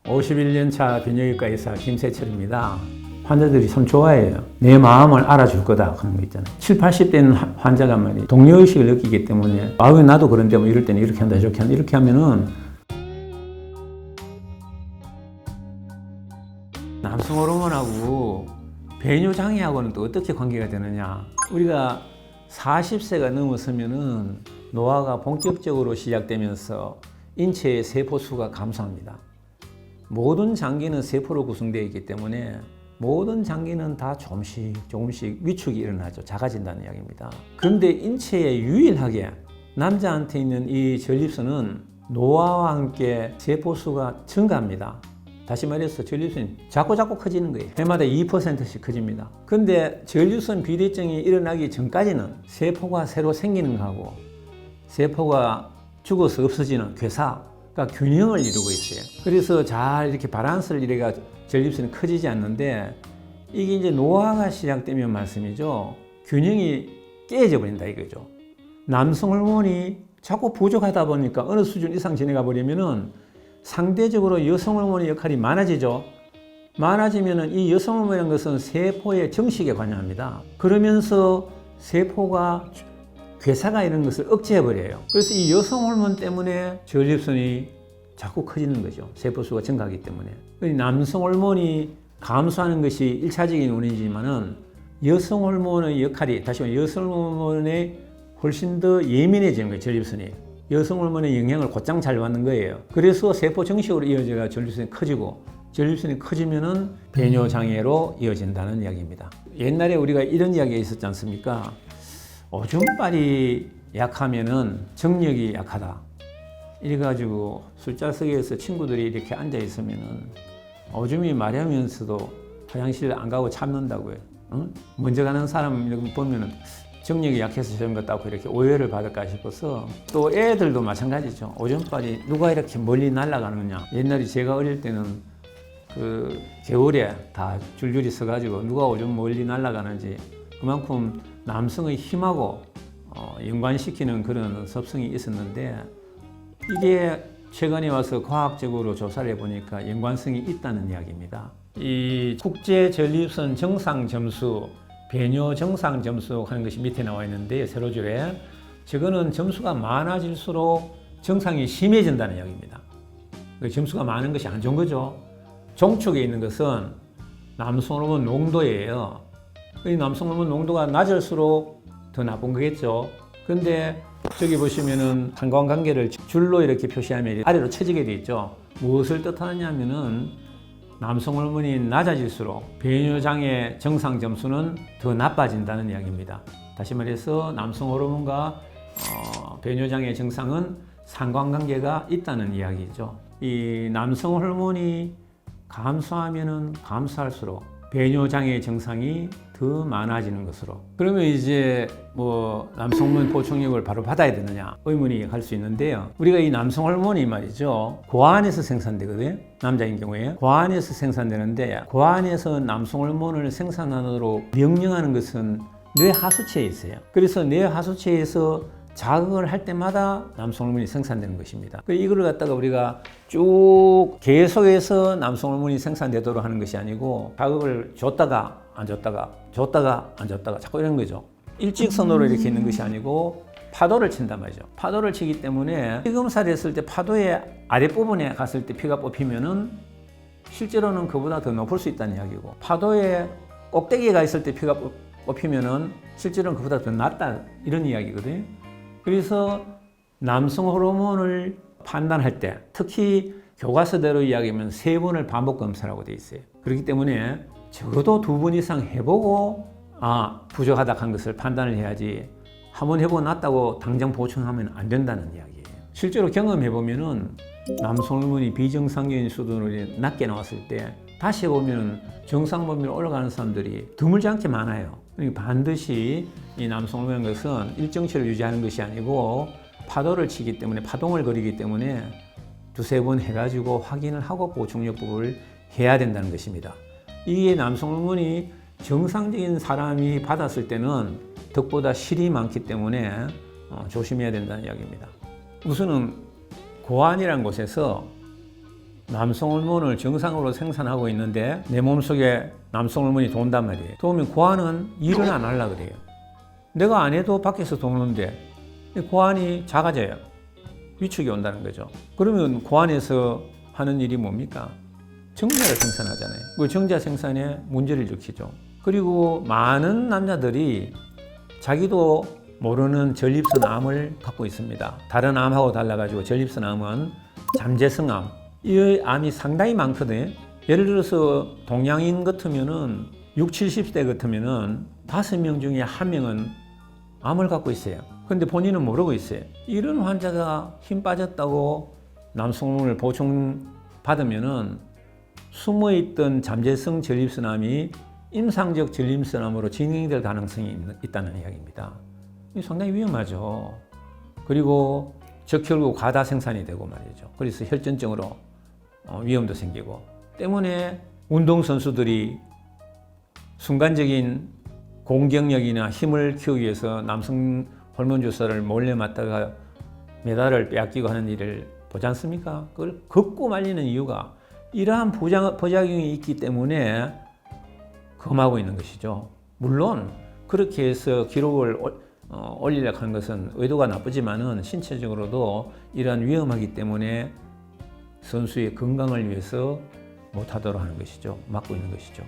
51년 차 비뇨기과 의사 김세철입니다. 환자들이 참 좋아해요. 내 마음을 알아줄 거다 하는 거 있잖아요. 7, 80대는 환자가 말이에요. 동료의식을 느끼기 때문에 왜 나도 그런데 뭐 이럴 때는 이렇게 한다 저렇게 한다 이렇게 하면은 남성 호르몬하고 배뇨장애하고는 또 어떻게 관계가 되느냐. 우리가 40세가 넘어서면은 노화가 본격적으로 시작되면서 인체의 세포수가 감소합니다. 모든 장기는 세포로 구성되어 있기 때문에 모든 장기는 다 조금씩 위축이 일어나죠. 작아진다는 이야기입니다. 그런데 인체에 유일하게 남자한테 있는 이 전립선은 노화와 함께 세포수가 증가합니다. 다시 말해서 전립선이 자꾸 커지는 거예요. 해마다 2%씩 커집니다. 근데 전립선 비대증이 일어나기 전까지는 세포가 새로 생기는 거하고 세포가 죽어서 없어지는 괴사가 균형을 이루고 있어요. 그래서 잘 이렇게 바란스를 이래가 전립선이 커지지 않는데 이게 이제 노화가 시작되면 말씀이죠. 균형이 깨져 버린다 이거죠. 남성 호르몬이 자꾸 부족하다 보니까 어느 수준 이상 지나가 버리면은 상대적으로 여성 호르몬의 역할이 많아지죠. 많아지면은 이 여성 호르몬이라는 것은 세포의 정식에 관여합니다. 그러면서 세포가 괴사가 이런 것을 억제해버려요. 그래서 이 여성 호르몬 때문에 전립선이 자꾸 커지는 거죠. 세포수가 증가하기 때문에. 남성 호르몬이 감소하는 것이 1차적인 원인이지만은 여성 호르몬의 역할이, 다시 말해 여성 호르몬에 훨씬 더 예민해지는 거예요. 전립선이. 여성 호르몬의 영향을 곧장 잘 받는 거예요. 그래서 세포 정식으로 이어져가 전립선이 커지고 전립선이 커지면은 배뇨장애로 이어진다는 이야기입니다. 옛날에 우리가 이런 이야기가 있었지 않습니까? 오줌빨이 약하면은 정력이 약하다. 이래가지고 술자석에서 친구들이 이렇게 앉아 있으면은 오줌이 마려우면서도 화장실 안 가고 참는다고요. 응? 먼저 가는 사람 이렇게 보면은 정력이 약해서 저런 것 같고 이렇게 오해를 받을까 싶어서. 또 애들도 마찬가지죠. 오줌빨이 누가 이렇게 멀리 날아가느냐. 옛날에 제가 어릴 때는 그 겨울에 다 줄줄이 서가지고 누가 오줌 멀리 날아가는지 그만큼 남성의 힘하고 연관시키는 그런 습성이 있었는데 이게 최근에 와서 과학적으로 조사를 해보니까 연관성이 있다는 이야기입니다. 이 국제 전립선 정상 점수, 배뇨 정상 점수 하는 것이 밑에 나와 있는데 세로줄에 저거는 점수가 많아질수록 정상이 심해진다는 이야기입니다. 점수가 많은 것이 안 좋은 거죠. 종축에 있는 것은 남성 호르몬 농도예요. 이 남성 호르몬 농도가 낮을수록 더 나쁜 거겠죠. 근데 저기 보시면은 상관관계를 줄로 이렇게 표시하면 아래로 쳐지게 돼 있죠. 무엇을 뜻하느냐면은 남성 호르몬이 낮아질수록 배뇨장애 정상 점수는 더 나빠진다는 이야기입니다. 다시 말해서 남성 호르몬과 배뇨장애 정상은 상관관계가 있다는 이야기죠. 이 남성 호르몬이 감소하면은 감소할수록 배뇨장애 증상이 더 많아지는 것으로. 그러면 이제 뭐 남성 호르몬 보충력을 바로 받아야 되느냐 의문이 갈 수 있는데요. 우리가 이 남성 호르몬이 말이죠. 고안에서 생산되거든요. 남자인 경우에 고안에서 생산되는데 고안에서 남성 호르몬을 생산하도록 명령하는 것은 뇌 하수체에 있어요. 그래서 뇌 하수체에서 자극을 할 때마다 남성 호르몬이 생산되는 것입니다. 이걸 갖다가 우리가 쭉 계속해서 남성 호르몬이 생산되도록 하는 것이 아니고 자극을 줬다가 안 줬다가 안 줬다가 자꾸 이런 거죠. 일직선으로 이렇게 있는 것이 아니고 파도를 친단 말이죠. 파도를 치기 때문에 피 검사를 했을 때 파도의 아랫부분에 갔을 때 피가 뽑히면은 실제로는 그보다 더 높을 수 있다는 이야기고 파도의 꼭대기에 가 있을 때 피가 뽑히면은 실제로는 그보다 더 낮다 이런 이야기거든요. 그래서 남성 호르몬을 판단할 때 특히 교과서대로 이야기하면 3번을 반복 검사라고 되어 있어요. 그렇기 때문에 적어도 2번 이상 해보고 부족하다 한 것을 판단을 해야지 한 번 해보고 났다고 당장 보충하면 안 된다는 이야기예요. 실제로 경험해보면은 남성 호르몬이 비정상적인 수준으로 낮게 나왔을 때 다시 해보면 정상 범위로 올라가는 사람들이 드물지 않게 많아요. 그러니까 반드시 이 남성 호르몬인 것은 일정치를 유지하는 것이 아니고 파도를 치기 때문에 파동을 거리기 때문에 2-3번 해가지고 확인을 하고 보충요법을 해야 된다는 것입니다. 이게 남성 호르몬이 정상적인 사람이 받았을 때는 덕보다 실이 많기 때문에 조심해야 된다는 이야기입니다. 우선은 고안이라는 곳에서 남성 호르몬을 정상으로 생산하고 있는데 내 몸속에 남성 호르몬이 돈단 말이에요. 도우면 고환은 일을 안 하려고 그래요. 내가 안 해도 밖에서 도는데 고환이 작아져요. 위축이 온다는 거죠. 그러면 고환에서 하는 일이 뭡니까? 정자를 생산하잖아요. 그 정자 생산에 문제를 일으키죠. 그리고 많은 남자들이 자기도 모르는 전립선 암을 갖고 있습니다. 다른 암하고 달라가지고 전립선 암은 잠재성암. 이 암이 상당히 많거든요. 예를 들어서 동양인 같으면은 60, 70대 같으면은 5명 중에 1명은 암을 갖고 있어요. 근데 본인은 모르고 있어요. 이런 환자가 힘 빠졌다고 남성 호르몬을 보충 받으면은 숨어있던 잠재성 전립선암이 임상적 전립선암으로 진행될 가능성이 있다는 이야기입니다. 상당히 위험하죠. 그리고 적혈구 과다 생산이 되고 말이죠. 그래서 혈전증으로 위험도 생기고 때문에 운동선수들이 순간적인 공격력이나 힘을 키우기 위해서 남성 호르몬 주사를 몰래 맞다가 메달을 빼앗기고 하는 일을 보지 않습니까? 그걸 걷고 말리는 이유가 이러한 부작용이 있기 때문에 금하고 있는 것이죠. 물론 그렇게 해서 기록을 올리려고 하는 것은 의도가 나쁘지만은 신체적으로도 이러한 위험하기 때문에 선수의 건강을 위해서 못하도록 하는 것이죠. 막고 있는 것이죠.